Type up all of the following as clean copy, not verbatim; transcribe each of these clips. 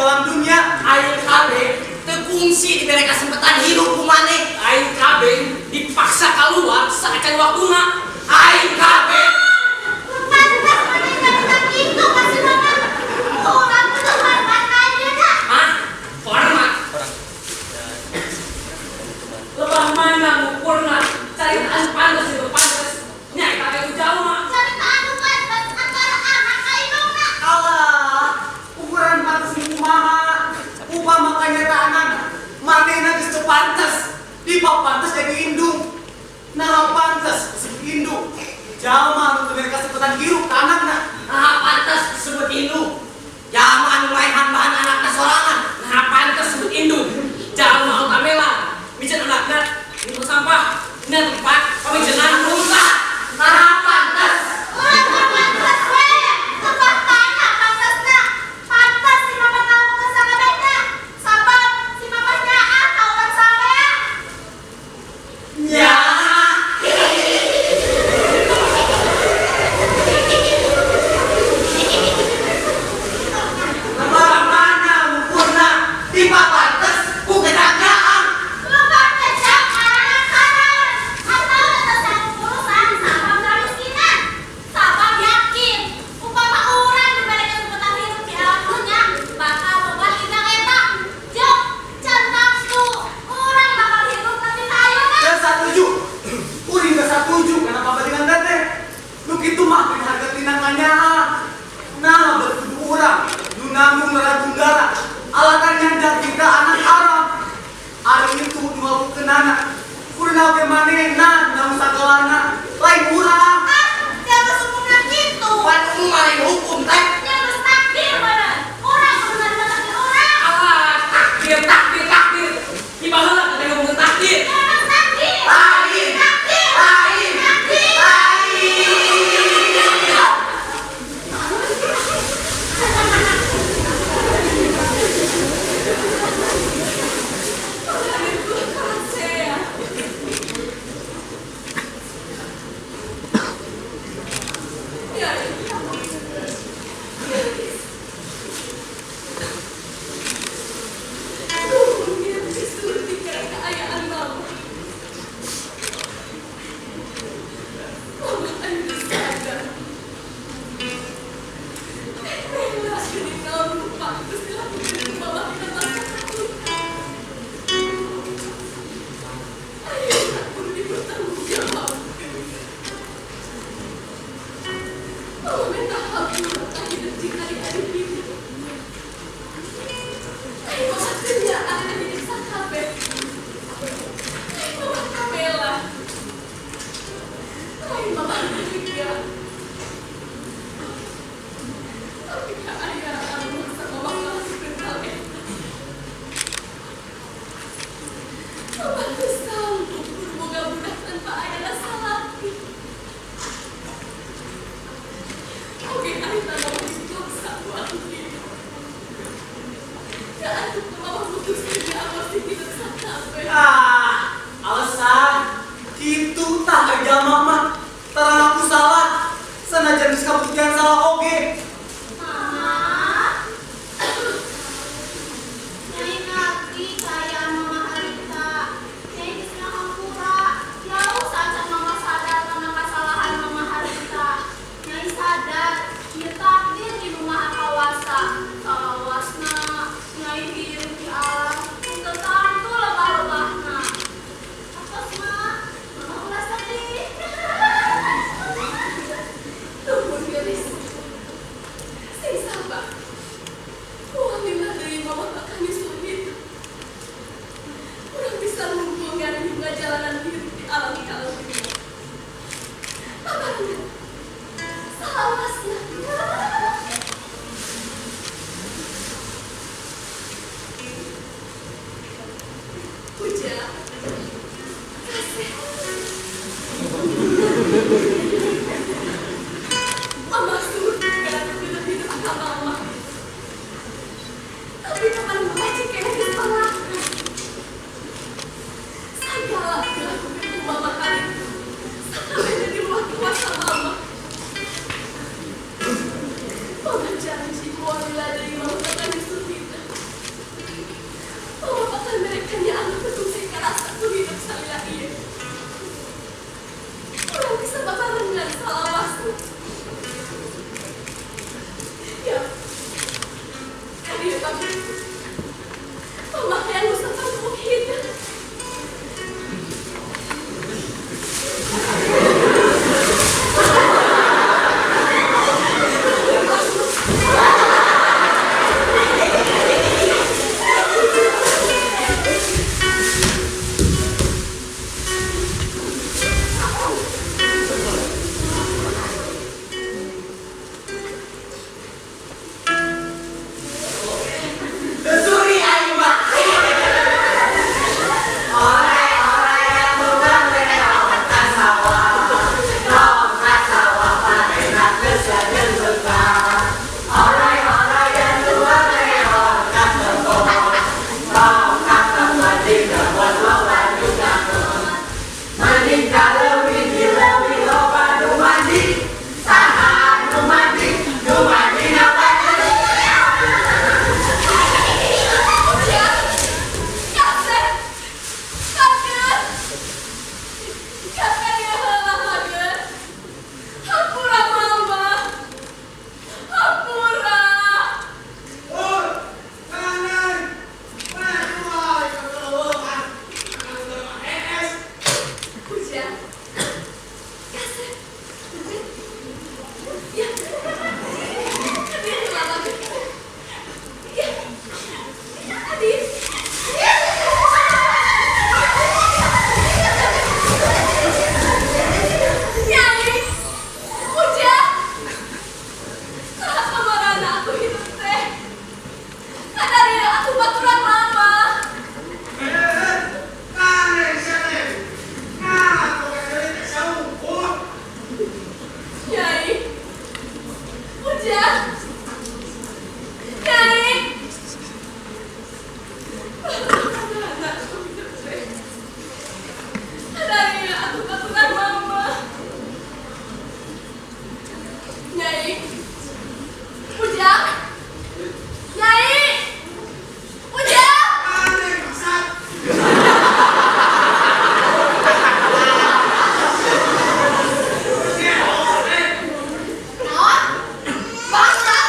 dalam dunia. Aing kabeh terkungsi diberi kesempatan hidup kumane. Aing kabeh dipaksa keluar saat waktuna. Aing kabeh itu kasih mama. Orang itu hormat aja dah. hah? Hormat? Lebah mana ngukurna? Caritaan pantas itu pantas. Nyai kabeh ku jauh mah. Cari tahu kan antara anak kainona. Allah, ukuran pantas ini kumaha. Upama kenyataan manehna geus teu pantes. Dipapantes jadi indung. Nah pantes disebut indung. Jalma anu teu beri kesempatan hirup ka anakna. Nah pantas disebut induk. Jalma anu main bahan anakna sorangan. Nah pantas disebut induk. Jalma utamela miceun anakna itu sampah. Ini tempat pamijenan rusak. Nah pantas. Orang pantas we. Tempat tanah pantasna. Pantas si mama tahu ke sana beda. Sabab si mama nyaa kawan saya. Ya. Lebah mana ukurna. Dipapantes ku kedagaan. Lebah kejam anak-anak. Atau tentang urusan sabab kemiskinan. Sabab yakin. Upama orang diberi kesempatan hidup di alam dunia. Bakal membuat lidang eta. Jok, centang tu. Orang bakal hidup tapi kayu kan. Dan satuju. Uring geus satuju kana pabandingan teteh. Nu kitu mah beri harga tinangannya. Nah berkudu urang. Nu nanggung neratunggara. Alatan nyandar kita anak Arab. Ari itu diwawukeunana. Kudu ge manehna namun sagalana. Lain urang. Ah, jangan sempurna gitu. Pan umum hukum teh. Jangan takdir bener. Orang benar takdir orang. Allah takdir. Di baheula teh ngomong takdir. Jangan takdir. Lain. Takdir. Lain. Takdir. Alasan kitu tah jalma mah. Tarang aku salah. Sanajan geus kabuktian salah oge. Mama. Nyai ngerti kayak Mama Harita. Nyai bisa ngampura. Jauh saja Mama sadar karena kesalahan Mama Harita. Nyai sadar, dia takdir di rumah akawasa. Salawasna, Nyai hidup di alam. Tentang itu lebah-lebahna. Atas mah, Mama ulah sedih. Tunggu gelis. Sing sabar. Wanita dari mama tak kami sulit. Kurang bisa menghubungkan juga jalanan hidup di alam kalau ini. Apanya? Salawasnya. Puja. Kasih. Mama suruh karena hidup akan mama. Tapi kapan mama jika disalahkan? Segala kelakuan mama hari sampai jadi luar kuasa mama. Mama janji bahwa bila dari mama akan disuntik. anakku hidup salila ieu. Urang bisa bakarengan salah masuk. Ya, hadir tapi pemakaian lu sampai hidup. Suri ayu mak. Orang-orang yang bukan lewat sawah, lewat sawah pada nak kesadan besar. Orang-orang yang bukan lewat sawah, lewat sawah tidak berlawan juga. Mandi kalau lebih loba nu mandi, saat nu mandi apa? Basta!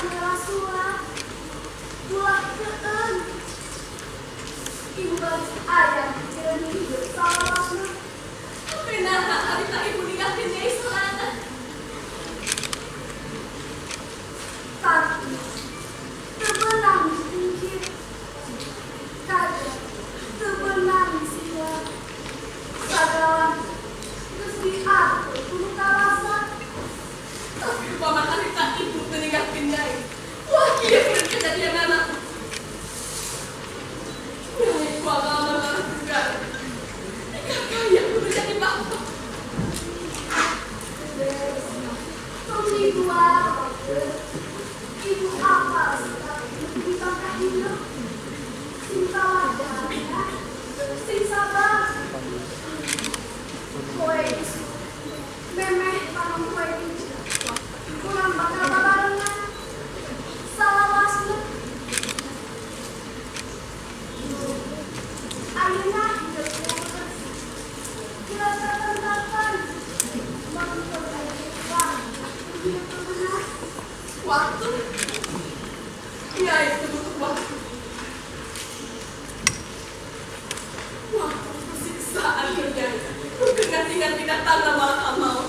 merah surat, buah keun. Ibu baris ayam jadi hidup salawasna. Tapi nah harita ibu ninggalkeun Nyai Surana. Tapi tebenang dipungkir, kadang tebenang disila. Sadawan geus diatur kudu kalasa. Tapi upama harita ibu meninggalkeun Nyai, wah kieu kudu kejadian anak. Nyai kumaha malah juga. Kakak kudu jadi bapak. Tong dua, ibu apa sih? Di bangka hidup, sing sabar, sing sabar. Kowe isu, memeh parang kowe isu. Kurang bakal babarengan, salawasna. Ayeuna hidup kudu kira tertentakan, mantul aya kita, hidup benar. Waktu, ya itu butuh waktu. Waktu siksaan kerja, bukan ganti-ganti datang lama mau.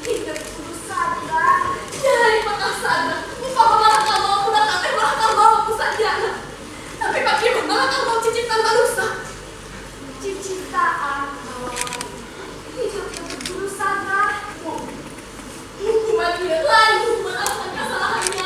Hidup kudu sadar, Nyai bakal sadar. Upama malakal mau pulang kateh malakal mau aku saja. Tapi bagaimana malakal mau ciciptaan manusia? Ciptaan awal. Hidup kudu sadar. Hukuman dia lain, hukuman apa kesalahannya?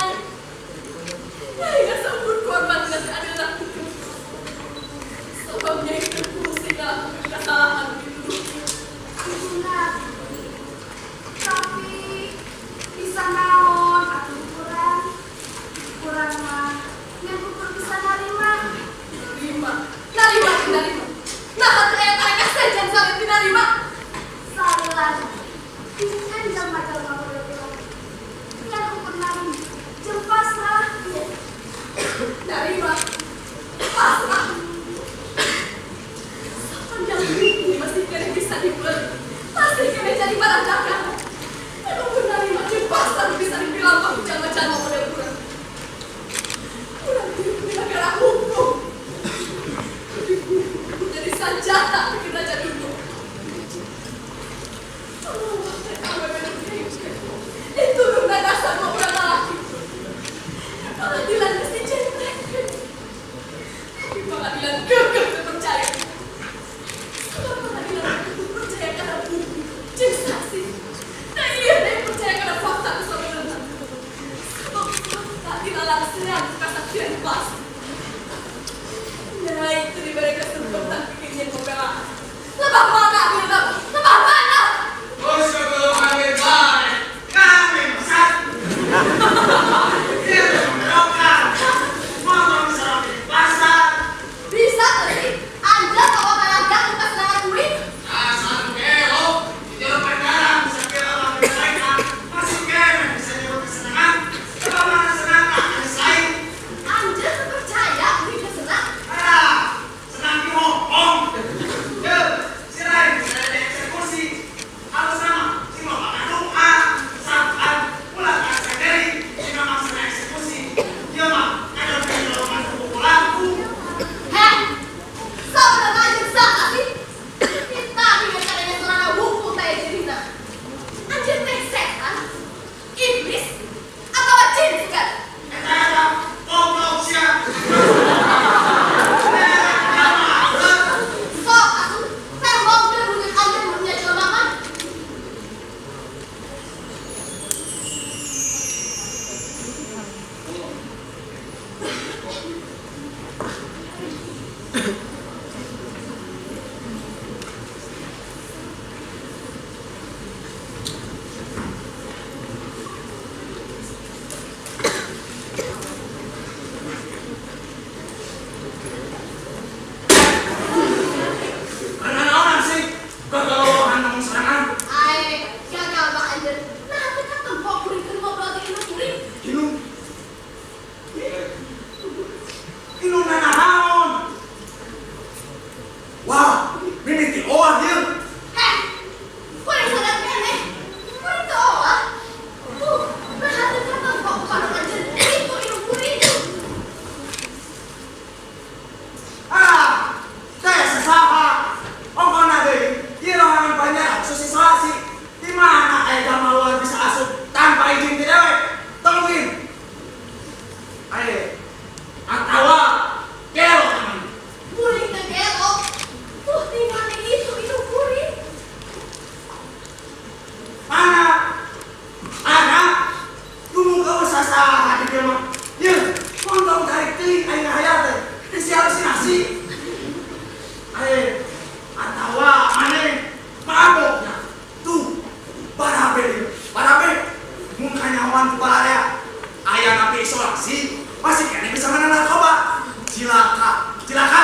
paman kepala ayah napi isolasi masih kena bisa mana narkoba. Cilaka.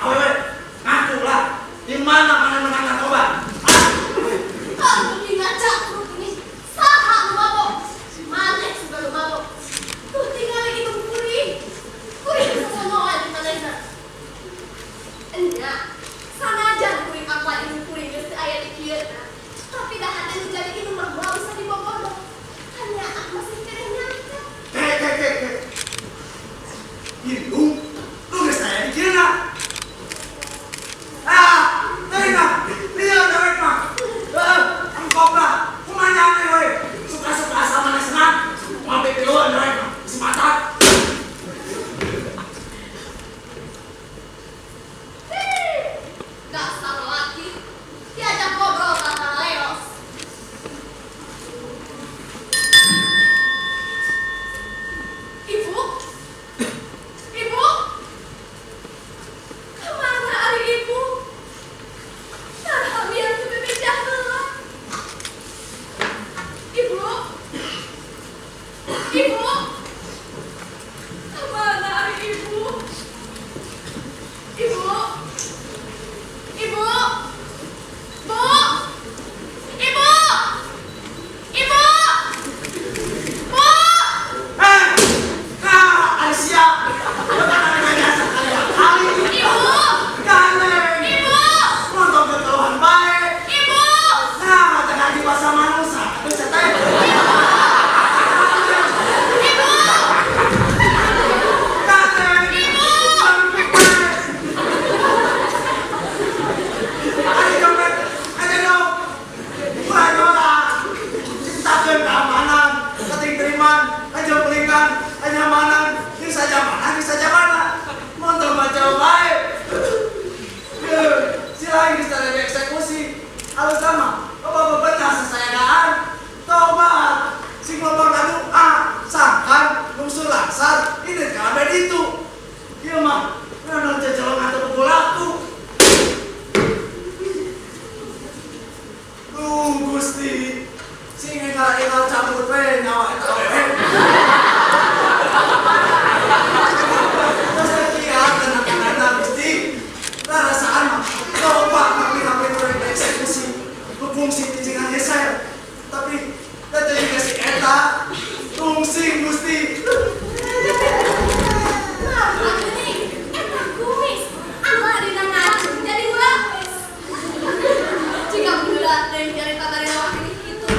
Awewe, ngaku lah. Di mana menang narkoba? Aku ngaca perut ini. Saha lu mabok. Mana sudah lu mabok. Tuh tinggal itu kuri. Kuri bisa semua di mana itu. Enggak. Sana aja kuri apa ini kuri mesti ayah dikir. Tapi dah hati lu jadi ini mah bisa dibobol. Hanya aku masih kena nyangka. Lu gak saya dikira. Lihat dawet mah. Engkau lah. Kumanya nih weh. Suka-suka sama senang. Mampir duluan dawet mah. Semangat. Gak salah lagi. Diajak ngobrol kata Leos. Ibu? Kemana hari ibu? Nah, biar sudah pindah gelap. Ibu? Kemana hari ibu? Ibu? Alicia. Nonton kekeluhan baik. Nah, tengah di pasar manusia. Bisa tanya. Halo sama, apa benar sesayangan? Tobat, sing ngomong anu sangkan, lungsur langsar, ini kabel itu. Iya mah, nonton cecolong atau pukul aku. Gusti, sing engkau cabut we nyawa eta we. Terus ketika tenang Gusti, rasaan mah coba kami turun eksekusi. Fungsi picingan saya, tapi datang dikasih eta fungsi Gusti. Nah, aku nih, eta kumis. Ama dina ngacung jadi lapis. Jika bulat teh jadi tatari lawak ini gitu.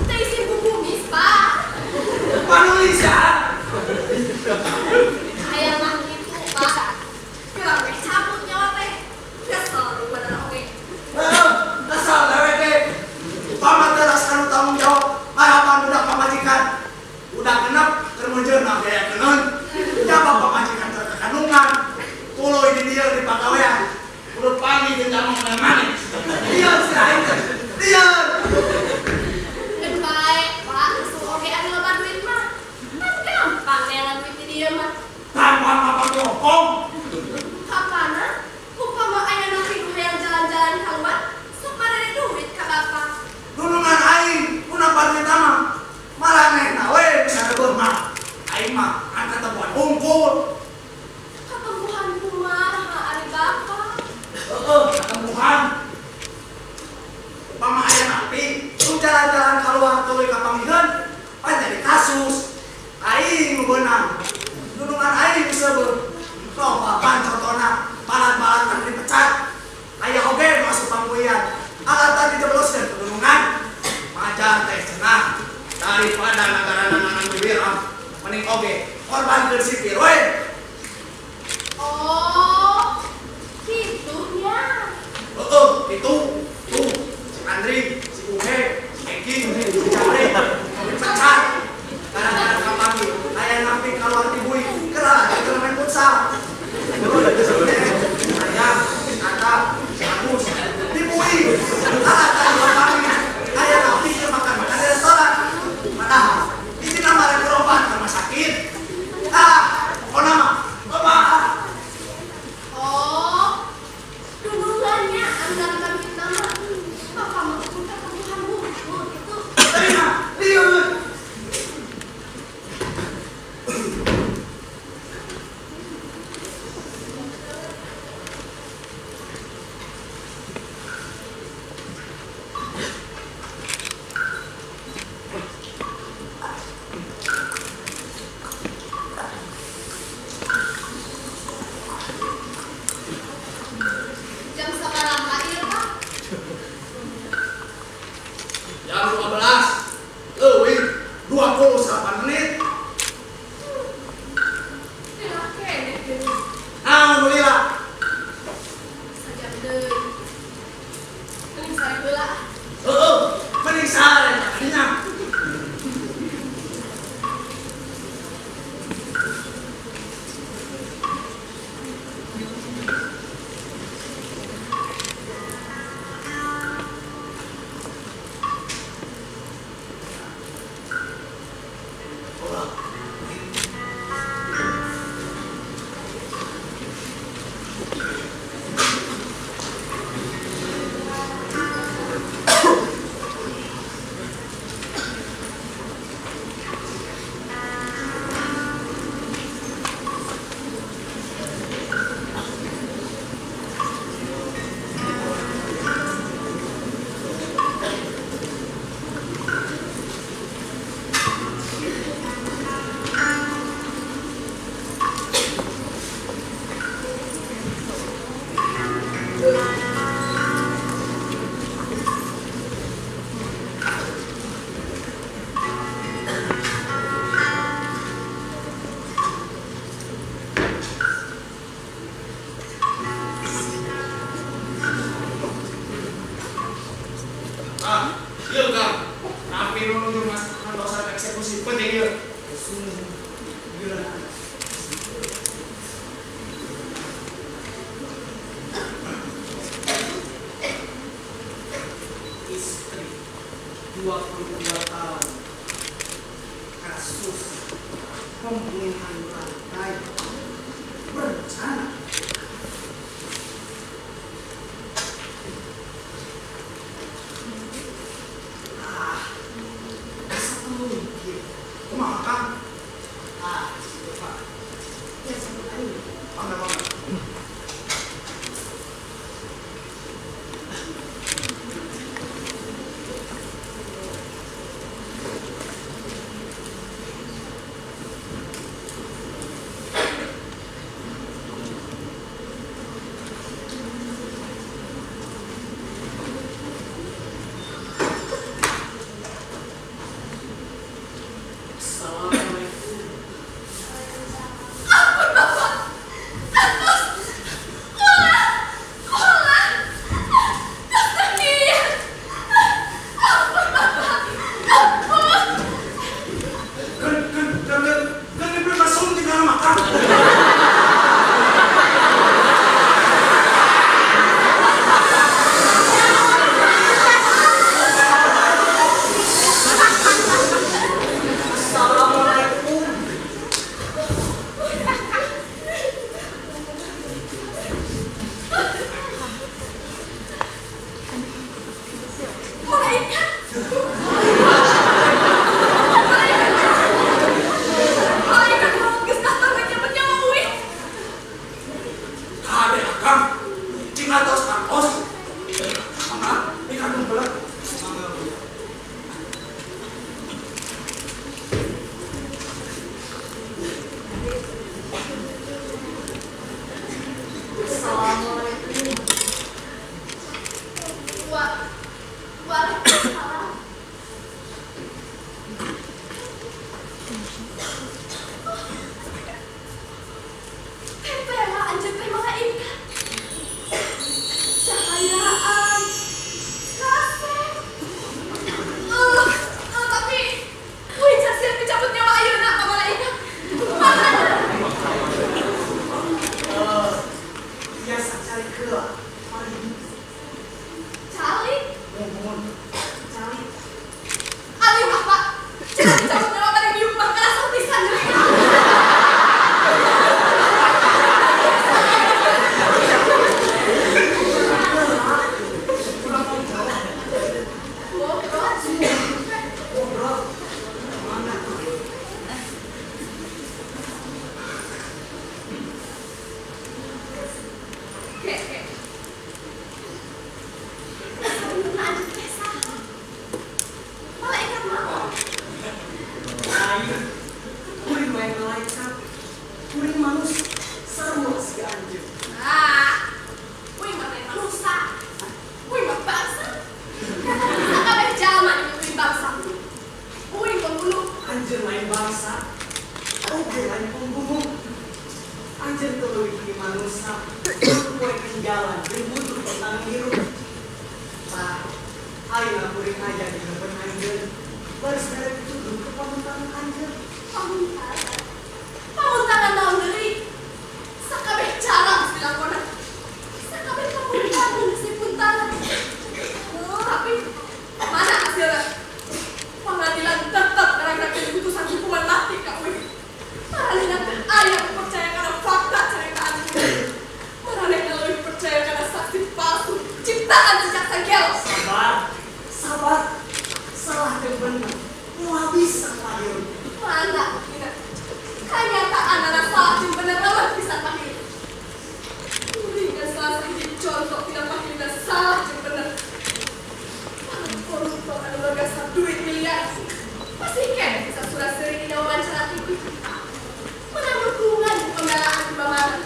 Teh isi kumis, Pak. Panulis ya. Aya mah gitu, Pak. Kurang cabut nyawa teh. Kesel bener oke. Dasar leweke. Paman teras kanu tanggung jawab. Harapan budak pamajikan. Udah genep kermujeun gaya keneun. Jaba pamajikan terkandungan. Tuloy di dia di pagawean. Kudu panggil jeung jamu mana. Dia sirain teh. Dia. Baik, Pak. Suruh oke anu loba duit mah. Kan gampang nelan duit di dieu mah. Gampang apa ngomong. Kapana? Upama aya napi nu hayang jalan-jalan keluar, sok padane duit ka Bapak. Nunungan aing, punapa duit mah. Malah neh we bisa rebeuh mah. Aing mah angkat temuan unggul. Ketembuhan kumaha ari Bapak? Ketembuhan. Upama aya napi, nu jalan-jalan keluar tuluy ka panggiheun, pan jadi kasus. Aing nu beunang. Nunungan aing bisa beuh. Loba ban contohna, balat-balatan dipecat. Aya oge nu asup pangkuian. Alatan dijebloskeun ke gunungan. Majan teh cenah. Daripada negara-negara bibir mending oge korbankeun sipir we. Oh, gitunya. Itu tuh si Andri, si Uhe, si Eki, si Jamri dipecat. Gara-gara kampanye aya napi keluar tibui kelah keur main futsal. Ayam, Atap, Agus, tibui. Alatan dua kami aya napi keur makan-makan di restoran. Padahal ini nama berobat ke rumah sakit. Pokoknya menuju mas kantor eksekusi penting ya. Istri 22 tahun, kasus pembunuhan berantai berencana. Satu mungkin makan. Pak. Ya satu kali. Bangga. Assalamualaikum. Ampun Bapak. Agus. Ular. Dokter Dian. Ampun Bapak. Ampun. Kan dia belum masuk di dalam makan. Assalamualaikum. Malaikat. Malaikat maut geus datang menyambut nyawa Uin. Ada akang. Tinggal tos kangkos. Mama, ini kandung berat. Assalamualaikum. Waalaikumsalam. Tempela anjeun teh malaikat. Cahayaan. Kasih. Tapi Uin hasil kecabut nyawa ayeuna ka malaikat. Biasa cari ke. Cali. Mohon. Cari. Ali Bapak. Jangan dicabut nyawa pada biuk mah kerasa pisan. Ngobrol. Mana? Malaikat mah. Ayo. Kuring main malaikat. Kuring manusia. Seru si anjir. Uin mah teh manusia. Uin mah bangsa. Sakabeh jaman Uin bangsa. Uin pembunuh. Anjir main bangsa. Oke main pembunuh. Anjir tuh lebih manusia. Kue ketinggalan. Ribut tentang hidup. Pak, ayo lah kuring aja di depan anjir. Baris dari itu dulu ke pemutaran anjir. Pamuntangan. Pamuntangan naon deui? Sakabeh cara geus dilakonan. Sakabeh pamuntangan geus dipuntangan. Tapi mana hasilnya? Pengadilan tetap ngarangkeun putusan hukuman mati ka Uin. Maralina teh aya percaya kana fakta ceritaan Uin. Maralina leuwih percaya kana saksi palsu ciptaan sejak sagel. Sabar. Salah dan benar. Mau bisa lahir. Mana? Ina. Kenyataan anak salah jeung bener lawan pisan pahil. Uring geus salah hiji contoh tina pahil salah jeung bener. Koruptor anu ngagasak duit miliar. Pasti keneh bisa surah seuring dina wawancara TV. Menang dukungan di pembelaan di mana.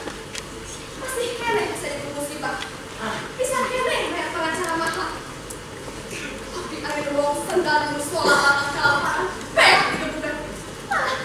Pasti keneh bisa jadi musibah. Bisa keneh bayar pengacara mahal. Tapi ada wong sendal nu sekolah anak kelapaan. Peak digebukan. Malah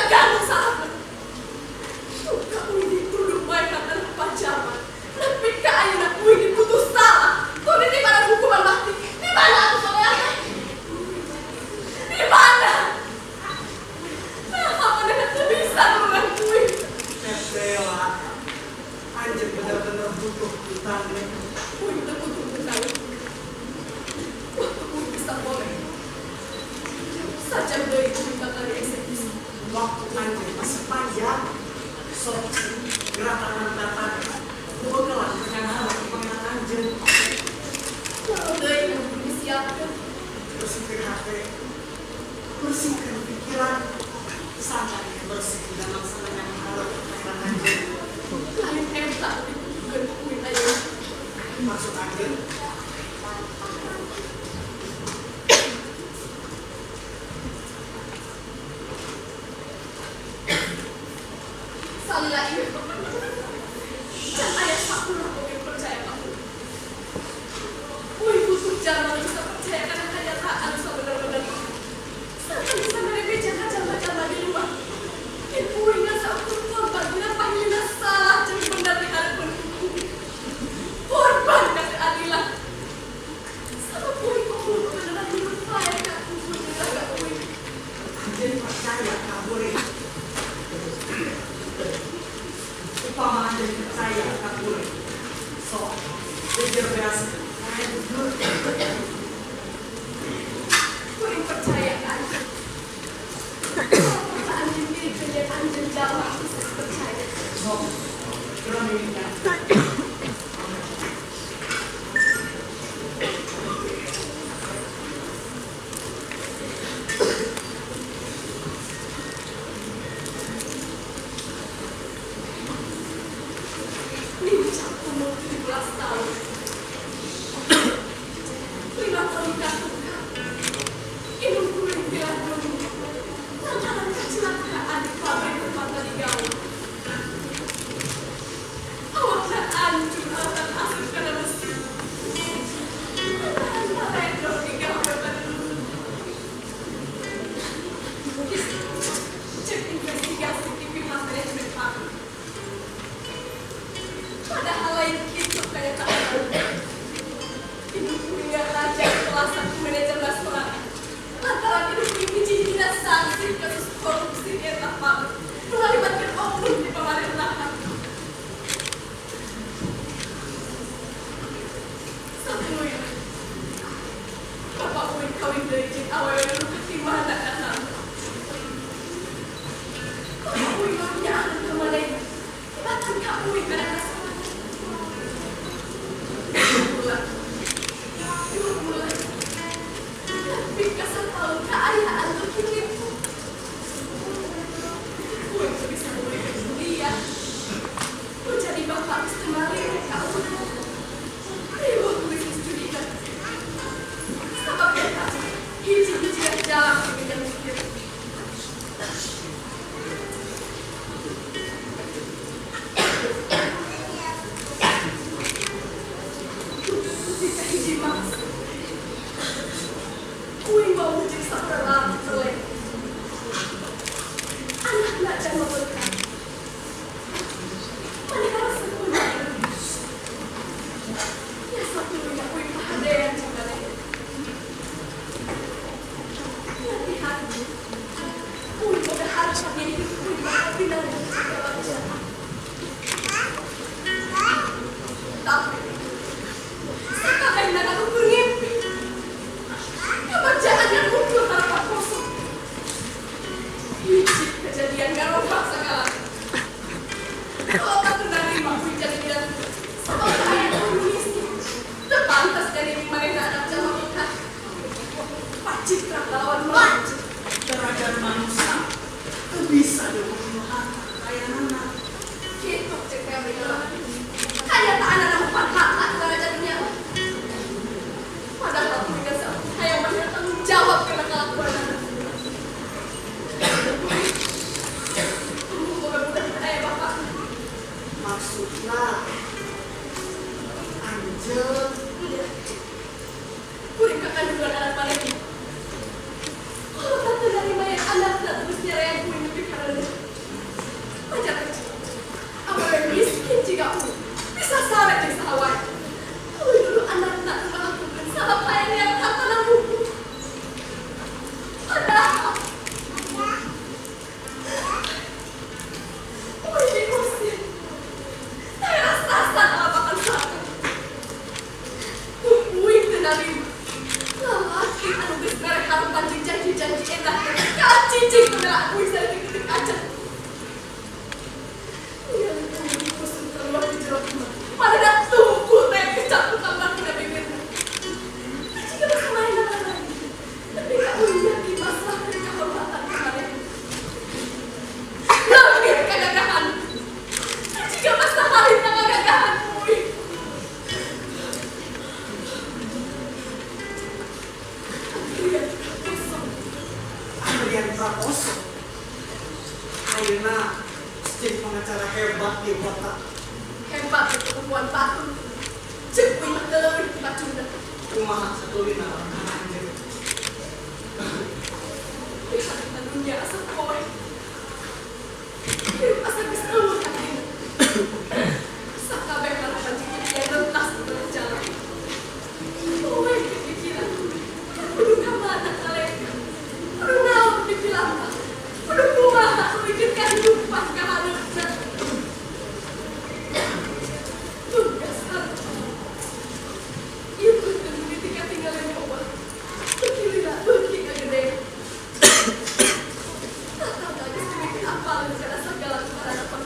tergantung saat suka uing dituduh mainan dan pajaman. Tapi ayeuna uing diputus salah. Kau di mana hukuman mati? Di mana aku soalnya? Di mana? Nah, apa dengan bisa dengan uing? Bella, anjir benar-benar butuh hutangnya. Uing terbutuh benar. Waktu uing bisa boleh. Saja beli uing bakal dieksekusi. Waktu anjir masih panjang. Sok gerakan mantatan. Bukalah rencana lagi pengen anjir. Kalau beli yang belum disiapkan. Bersihkan hati, bersihkan pikiran, sampai bersih dalam senang harap pengen anjir. Lain tak bukan uing aja. Maksud anjir? Salila ini. Dan ayah satu orang yang percaya kamu. Uing butuh jalan bisa percaya karena kenyataan sebenar-benar. Sampai bisa merebeja macam-macam di luar. Dan uing nggak satu korban bila panggilnya salah jadi benar di hadapan korban keadilan. Sama uing kamu benar-benar dilupakan aku benar-benar uing. Anjir percaya kabur. Upama anjir percaya kabur. So, jujur beras. Uing percaya kan? Kalau anjing diri kerja anjing jauh bisa percaya. So, kita minta. Lincah umur 17 tahun. 5 tahun kakak. Ibu kulit bilang dulu. Lantaran kecelakaan di pabrik permata di Gaul. Awaknya hancur alat asap karena besi. Lantaran paledro di Gaul berdulu. Cek investigasi TV Mas Manajemen Pabrik. Padahal lain itu kayak tak tahu. Ibu punya raja kelas satu manajer restoran. Lantaran ibu ini tidak sanksi kasus korupsi di etapa melibatkan oknum di pemerintahan. Satu ya, Bapak Uin kawin dari jin awal yang ketimah dan anak. Bapak Uin punya anak kemana ini? Bahkan Kak Uin ada bulan. Tapi kasar tahu keayaan terkini. Gue bisa mulai dia. Gue jadi bapak istimewa kau. Ribu bisnis judikan. Sama kita. Hiji-hiji yang jalan ke bidang mikir. Hiji mas. Uing mau menjadi seorang soleh. Anak nak jangan berkat. Manakala sempurna. Ya satunya uing pahadean jangan. Hati-hati. Uing berharap menjadi uing berhati-hati dan segala jahat. Tapi sekarang aku bermimpi. Kebacaannya muncul tanpa kosong. Hiji kejadian gak rombak sekali. Kalau tak menerima kejadian sebagai ayah miskin, terpantas dari mereka anak Jawa Ikan. Pak Citra lawan maju. Derajat manusia bisa diukur harta kayak anak. Gitu cek kami dalam. Hanya tak ada nampak harta derajat dunia. Padahal mereka saya banyak tanggung jawab karena kelakuan anak. Mudah-mudahan ayah bapak. Maksudnya anjir. Kuring kakak duluan anak paling. Kalau tante dari mayat anak tak terus nyerah yang kuing lebih karena darah aku bisa diketik aja. Yang itu bosan keluar di jeruk rumah. Mana dah tunggu teh kecap tambah kena bibirnya. Jika bersama yang lain, tapi kamu yakin masalah dari kehormatan kemarin. Lagi kegagahan. Jika masalah itu kegagahanmu. Adrian Prakoso. Ayeuna jadi pengacara hebat di kota. Hebat itu perempuan batu. Cek punya telur di bacunda. Kumaha satulina anjir. Lihat tentunya asal kowe. Hidup asal keseluruh hatimu. Sakabeh harapan jika dia rentas berjalan. Kowe kepikiran. Kudu kemana kalian? Kudu naon dibilang. Kudu kumaha memikirkan kehidupan keharusnya. Tugas aku. Itu ketika tinggalin bawah. Beginilah bagi kegede. Tak gadis demikian apa rencana segala keharapan.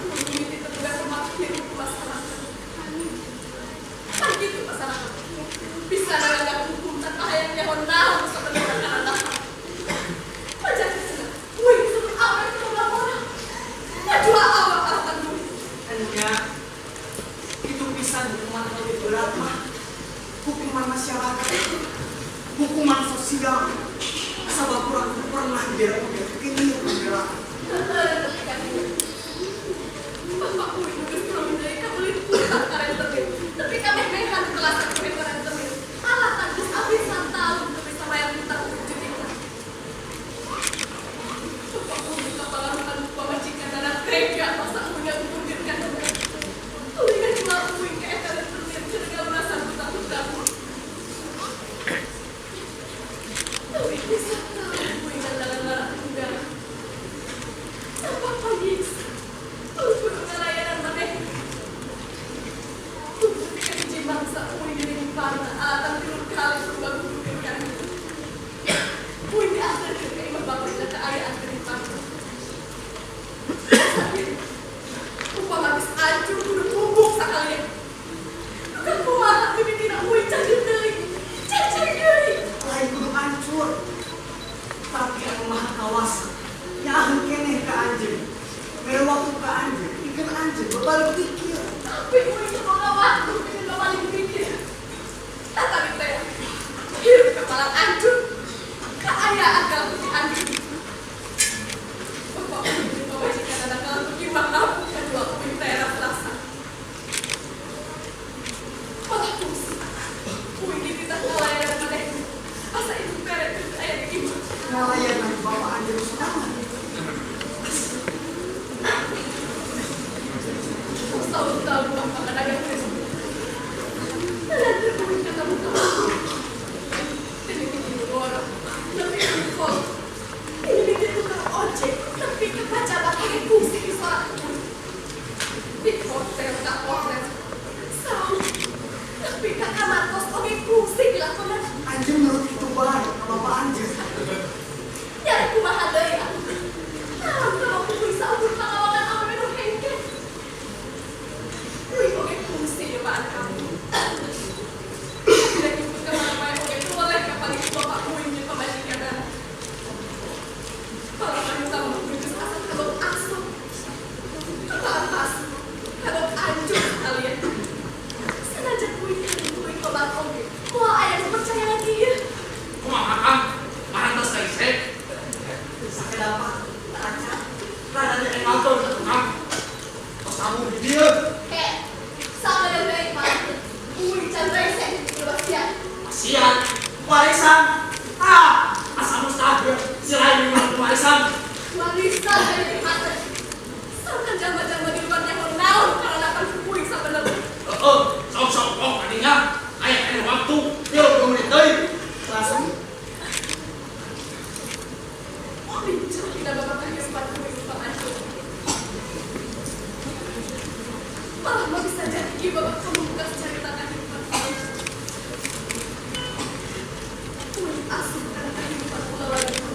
Memiliki tetugas semakin di masyarakat. Kan gitu masyarakat. Bisa menganggap hukum tanpa yang nyawa naon sebenarnya karena Pajak kesana. Wih, seperti apa yang kamu laporan? Maju awak alasan dulu. Hanya itu pisan hukuman lebih berat mah. Hukuman masyarakat, hukuman sosial. Sabab kurang pernah dilakukan kini bergerak. Bapak Uwi nulis belum dari kamu liputan karen termin. Tapi kami mekan kelas kami karen termin. Alah tanggus abis tahun tapi sama yang minta wujud kita. Bapak Uwi kepalakan pemajikan dan tega masa punya mengundirkan. Tulikan cuma Uwi ke karen termin sehingga merasa takut. Tapi bisa tahu Uwi dalam marah negara. Sampai pagi. Untuk pelayanan mereka. Untuk keji bangsa Uwi diri parna alatan tidur kali berubah gugurkan. Uwi diantar ke keiman bapak dan keayaan dari parna. Sakit. Upah habis ancur kudu tumbuk sekalian. Bukan kumaha tapi tidak Uwi jadi delik. Jadi delik. Lain kudu hancur. Tapi aku maha kawasan. Yang kene ke anjing. Mere waktu ke anjing, pikir anjing berbalik pikir. Tapi Uwi semoga waktu dengan berbalik pikir. Tetapi saya hidup kepala ancur. Keayaan kalau pergi anjing. Bapak Uwi memajikan anak kalau pergi maaf kedua Uwi teras rasa. Malah kursi. Uwi kita pelayanan mereka. Masa itu peret itu ayah ibu. Ngelayanan bapak anjing serangan. Tahu-tahu bapak pedagang Facebook. Dan Uwi ketemu kamu. Ini bikin orang. Lebih info. Ini bikin tukang ojek. Tapi kebaca pakai kursi di suara Uwi. Di hotel tak hotel. Saud. Tapi ke kamar kos pakai kursi dilakukan. Anjing menurut itu baik sama bapak anjing. Nyari kumaha deui aku. Naon kalau aku bisa ukur pengawalan awal minum hengkeh. Uwi oge fungsi di depan kamu. Tidak ikut kemana-mana oge boleh kapan itu bapak Uwi di pemajikan dan kalau wanita mengutus asal kalau asuh. Lantas, kalau hancur kalian. Sengaja Uwi kan Uwi kobat oge. Wah, ayah percaya lagi ya. Kumaha Kang? Marantos teh sek. Sakit apa? Kaca. Rada yang nonton satu Kang. Tos kamu di dieu. Sama dan baik banget. Uwi can resek bebas siang. Kasihan. Warisan. Asa mustahil. Selain memang warisan. Warisan dari mata. Sampai jamba-jamba di luar yang menaun karena akan Uwi sampai lebih. Sok-sok kok tadinya. Aya kena waktu. Yuk 2 menit deui. Langsung. Lincah tidak bapak kehidupan Uwi Bapak Anjur. Malah mau bisa jadi bapak kamu bukan cerita kehidupan Uwi. Uwi asuh karena kehidupan pula lagi.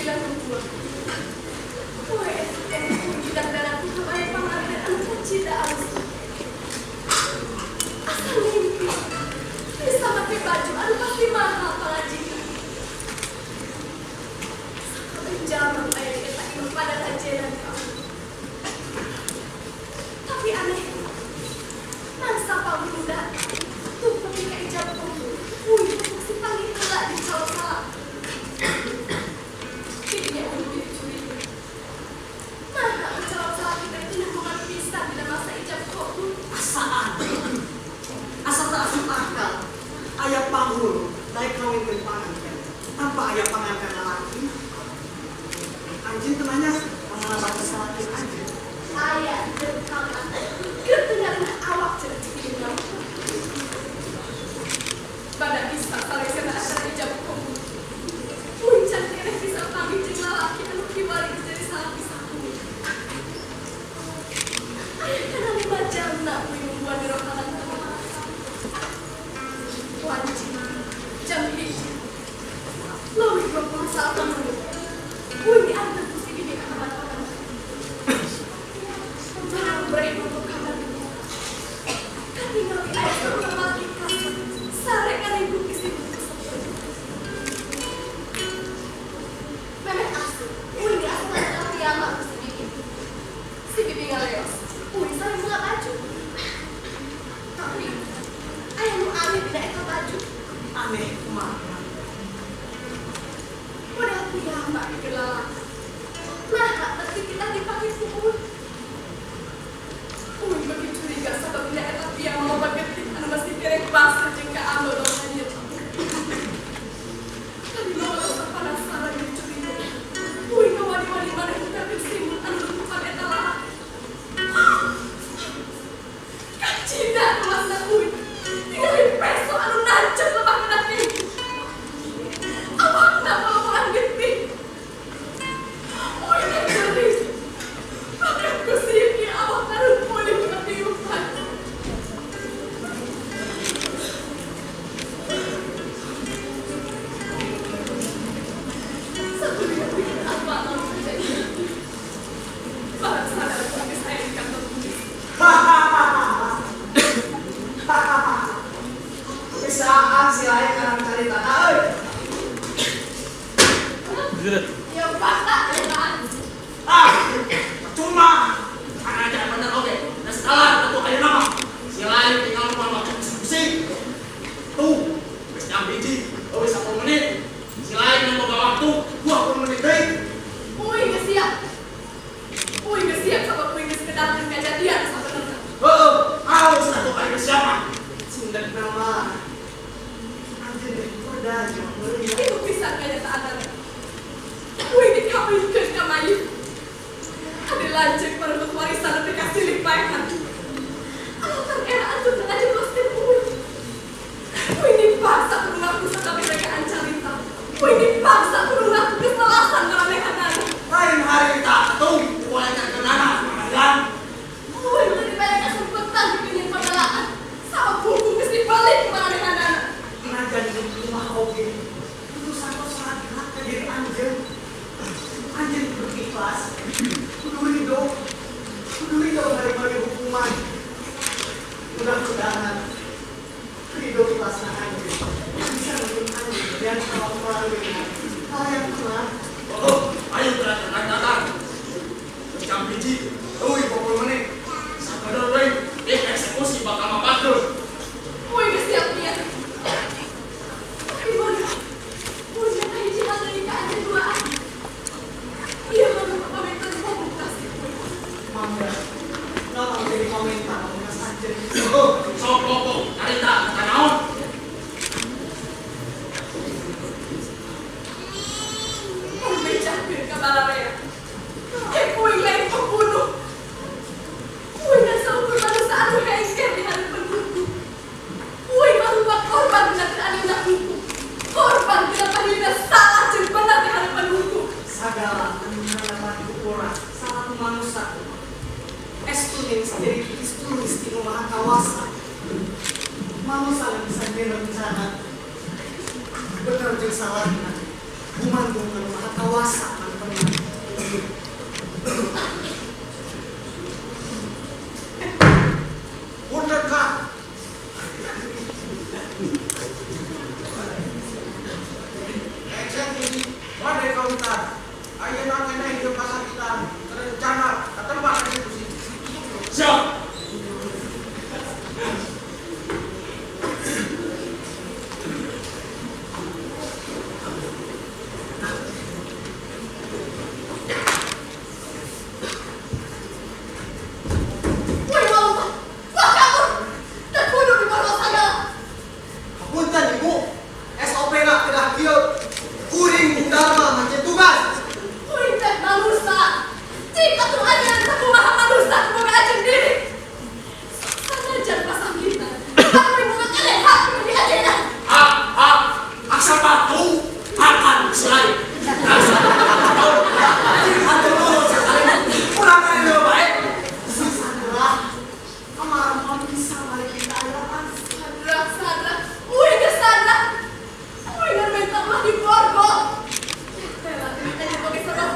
jantung gua. Weh, tidak dalam kemarin pengambilan anak cinta alus. Asal mimpi bisa pakai baju, aduh pasti mahal pelajikan. Sampai jaman ayah kita ingin pada kajian kamu. Tapi aneh, masa Pak Bunda tuh ketika ijab kabul, masih panggil kelak di salah-salah. Pikinya untuk dicuriga. Mana salah-salah kita itu hubungan pisah bila masa ijab kabul. Asal tak asup akal. Ayah panggul, baik kawin dan pangankan. Tanpa ayah pangankan lelaki. Anjing tenanya mengenal batas lelaki anjing. Ayah dan kawan, kebenaran awak cerita ini. Pada bisa saling kena acara ijab kabul. Puncak kira bisa panggil jeng lelaki anu dibalik jadi salah pisahku. Karena lima jam nak membuat di rokalan wajib jam hiji lalu 21 menit bunyi antar kursi di kawan-kawan jangan beri untuk kawan kami ngerti ayah serta lagi sare kan ibu kisi memet asli bunyi asli adalah kiamat si bibi ngaleos bunyi sare mulai baju tapi ayah nu aneh tidak eka baju Aneh kemana? udah kiamat digelalak nah tapi kita dipakai pukul makin curiga sebab tidak eka pia mau bagetik anu masih kerek basah jengka ambil doanya tapi lo rasa penasaran yang curiga ngawadi-wadi mana yang kita bersimbol anu lupa eta lah cinta masa tinggalin peso anu nancep lebah kena tinggi awak kenapa lo kurang gede yang jeris bahkan kusini awak harus boleh ketiupan satu bikin apa mau terjadi barang sadar bagi saya di kantor polisi Bisaan si lain karang cerita. yang patah ya kan Cuma Karena aja bener oke. Nah setelah untuk ayo nama. Si lain tinggal mau diskusi. tuh, Wis jam hiji, wis 1 menit. Si lain yang mau waktu 20 menit deh. nggak siap sama nggak sekedar kejadian sebenarnya Harus satu kali bersama. Cinta nama. Anjing udah jangan itu bisa kenyataan dikawinkan sama Ayu ada lanceng merebut warisan dan dikasih limpahan alasan era itu sengaja pasti ini bangsa perlu aku sekali mereka ancarita ini bangsa perlu aku kesalahan meramaikan anak lain hari tak tuh boleh terkenal pengadilan. lebih banyak kesempatan bikin pembelaan sama buku mesti balik meramaikan anak Nah jadi rumah oke. Itu satu saat ke diri anjing. Anjing berikhlas. Kudu ridho dari bagi hukuman. Mudah-mudahan ridho ikhlasnya anjing bisa bikin anjing dan kalau melalui hal yang telah. ayo datang. Jam hiji, 20 menit. Sadar deui, eksekusi bakal mapakeun. nggak siap dia tapi bodoh punya hiji hal dari keadaan duaan ia baru komentar komunikasi Mangga. Nama menjadi komentar mengenai anjing. Sok pokok, carita kata naon? membecakan ke balarea puing lain pembunuh puing dan seluruh manusia anu kengker di hadapan hukum puing merubah korban bila teraniuna hukum korban bila teraniuna salah jeung benar di hadapan hukum Segala menghadapan orang salah manusia. Estunin sendiri tulis di rumah kawasan. Manusia yang bisa berencana benar jeung salahna. Buman rumah kawasan.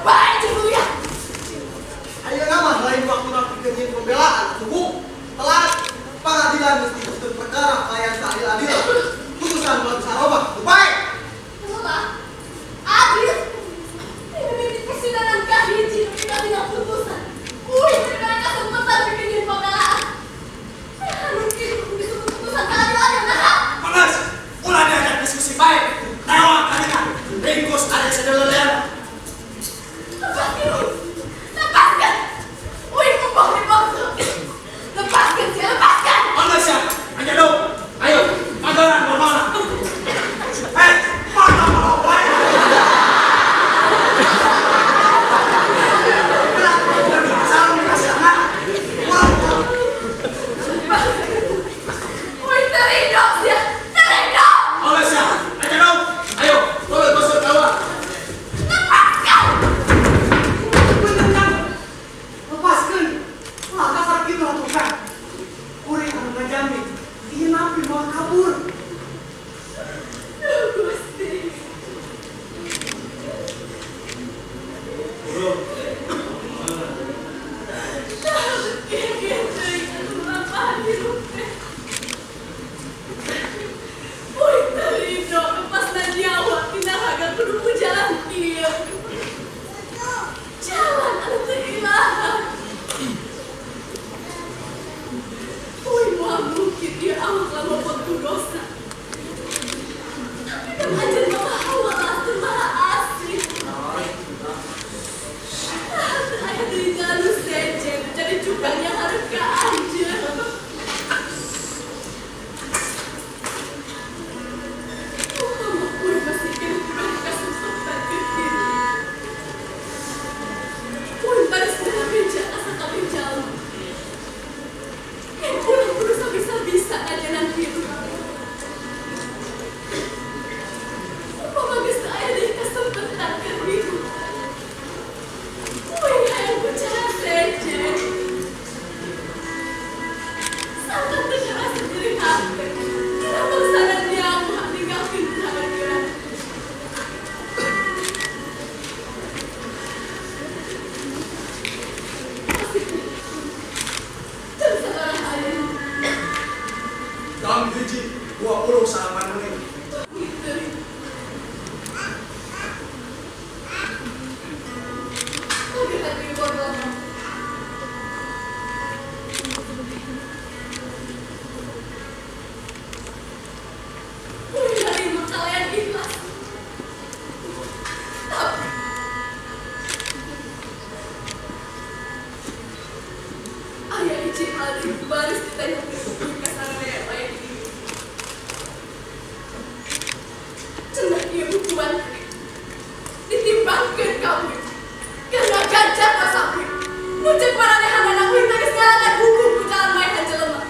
baik dulu ya. Ayo nama lain waktu nanti kenyang pembelaan subuh telat pengadilan mesti tuntut perkara layan keadil-adilan putusan melalui sarobah baik. Telah adil. Ini persidangan kahiji tidak dengan putusan. Berikan kesempatan bikin pembelaan. Mungkin bisa putusan keadilan nah. Panas, ulah diajak diskusi baik. Tewak kalian, ringkus ada sederhana. Lepaskan. Kumpul di bangsa. Lepaskan dia, lepaskan. Panas ya, aja dong. Ayo, padaran bermana. Mana mau baik? Terindo dia, terindo. Panas ya, aja dong. Ayo, boleh masuk kawan. Lepaskan. Bener lepaskan lah kasar gitu atukan orang yang menjamin dia napi mau kabur. Gusti. Jalan anu terilahan. Moal mungkin dia awak lama waktu dosa. Tapi kan aja mama awak asli maha asli. Ayah dari jalur sejen, jadi cukang yang harga aja. Mama pun masih kena diberikan kesempatan ke diri. Pun pada segala meja asa kami jalan. Pulang berusaha bisa-bisa aja nanti. Mama bisa aja dari kesempatan ke diri. Yang bicara saja. Sangat terkeras sendiri hati. Kenapa sana dia mau tinggalkan saya? Dan sekarang hari Dalam biji 20 salaman menit. itu. Oke, hati bodoh. Dari kalian ikhlas. Tapi ayah izin hari baris ditanya ke sana ya ayah ini. Cenah dia hukuman ditimbangkan kami karena ganjar kasapi. Muncul para lehan anak minta kesalahan hukum ke jalan mainan jelema.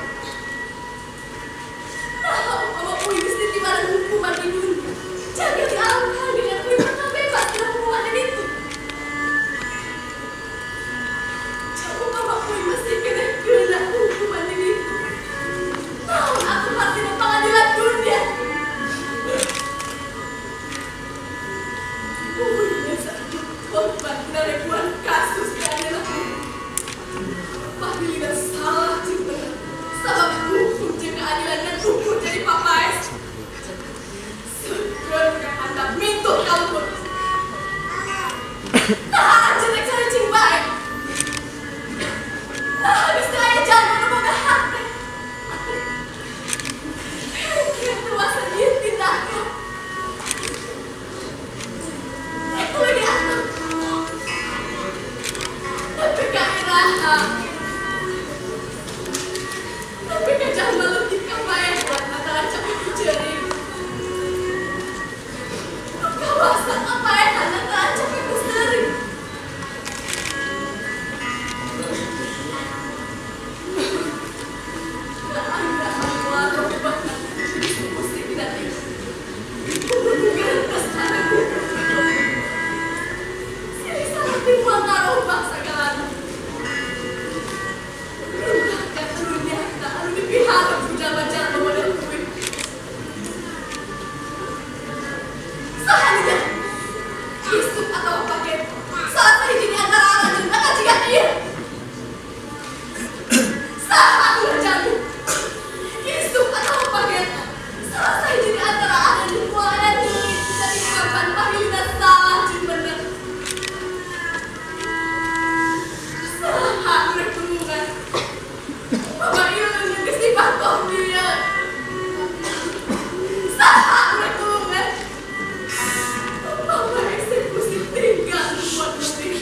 Nah, apa pun mesti timbalan hukuman di dunia. Jangan dialahkan dengan perintah bebas dalam hukuman itu. Jauh apa pun mesti kena hukuman ini. Tahu aku pasti di pengadilan dunia. Korban dari ribuan kasus keadilan. Pahli dan salah juga. Sabab hukum je keadilan dan hukum jadi papais. Segera hendak mintuk kamu pun. Nah, aja tak cari cing baik. Nah, habis saya jangan menemukan hati. Kira dewasa dia tindakan. Itu lagi anak. Tapi gairah. Tapi jangan malu kita bayar buat antara capek kucering. Kawasan apa yang antara capek kucering. Anda keluar rumah diskusi tidak ini. Bukan kesana sini sangat timbul taruh bangsa kalan. Bukan dunia kita harus dipihara berjalan-jalan memodel kuih. Seharusnya isuk atau pakai salah sahiji di antara anak dan jika dia salah aku berjanji isuk atau pageta salah sahiji di antara anak dan buahan ini bisa dikatakan pahilina salah jeung bener salah aku bertunggungan Bapak Ibu menunggu sifat dia salah aku bertunggungan Bapak eksekusi tinggal membuat lebih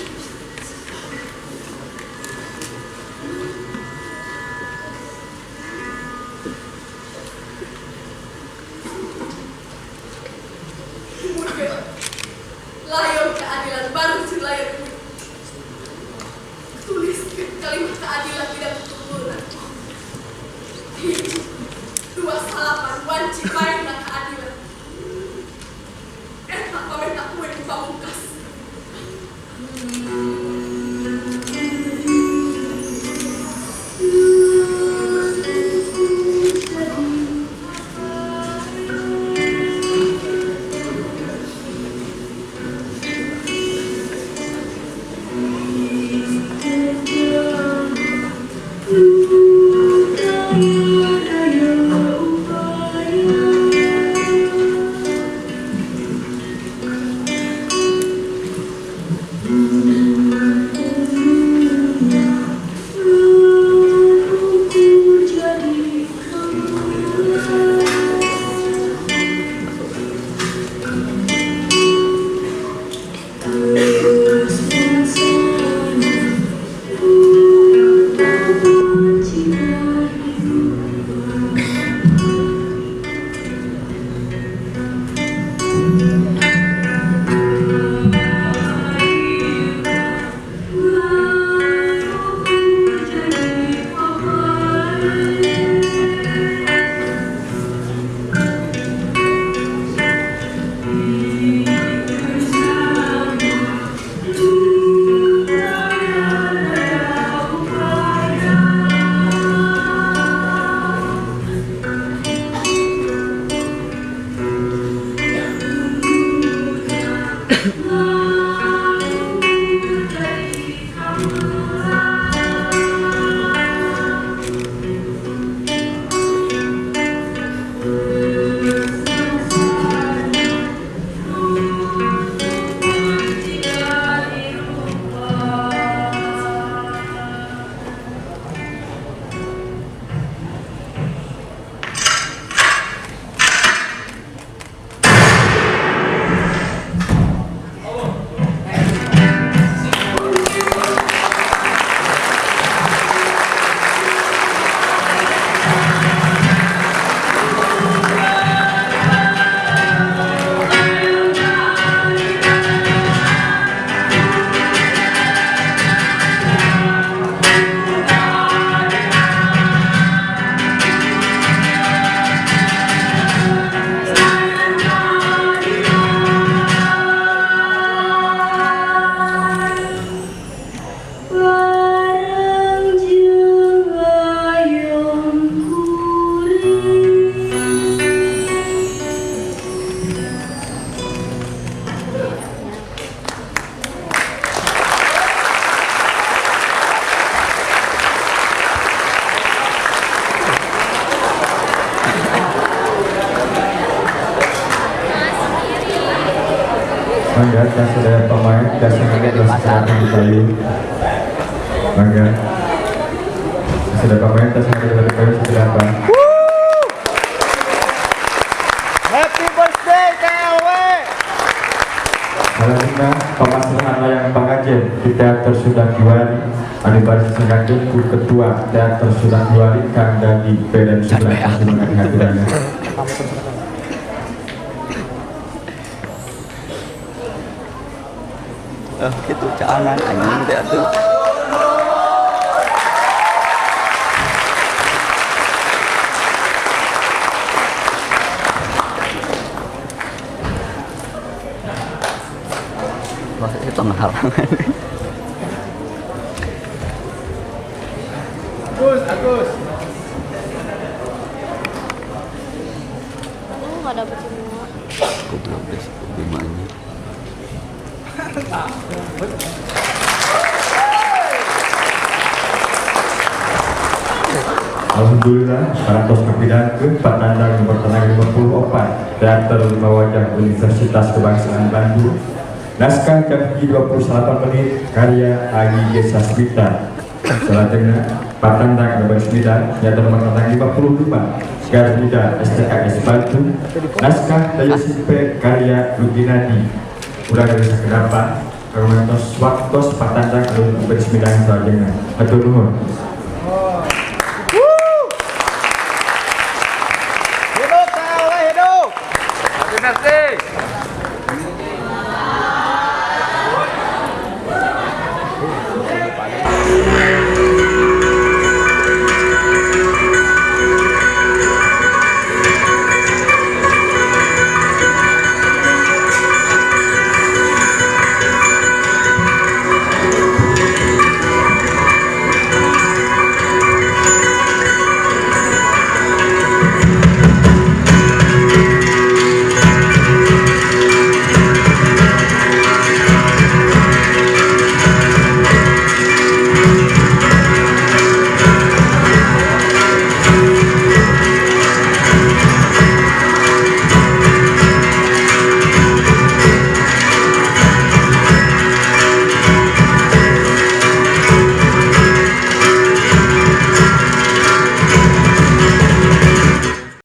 Mungkin layar keadilan baru si layar ini tulis kalimat keadilan tidak keturunan dua salapan wajib baiklah keadilan tak pemerintah kue di pamungkas Mangga, dan saudara pemain, dan semuanya adalah secara kembali. Mangga, saudara pemain, dan semuanya adalah kembali setelah apa? Happy birthday KLW. Selanjutnya, pemasangan layang pengajian di Teater Sundang Diwali. Adipati Sengkajeng, Guru Ketua Teater Sundang Diwali, Kang Dadi Bedan Sundang Kasunan hadirannya. Gitu jangan anjing teh atuh. Wah, itu menghalangan. Agus. Nggak dapet semua. Goblok deh, gimana? Alhamdulillah, para tos kepidahan ke Patandang nomor tenang 54 Teater Lima Wajah Universitas Kebangsaan Bandung. Naskah jam 28 menit karya Agi G. Sasmita. Selanjutnya Patandang nomor 9 Teater nomor tenang 55 Garuda STKS Bandung. Naskah Daya Simpe karya Luginadi. Kurang dari sekedapan Karumantos Waktos Patandang nomor 9 selanjutnya. Hatur nuhun.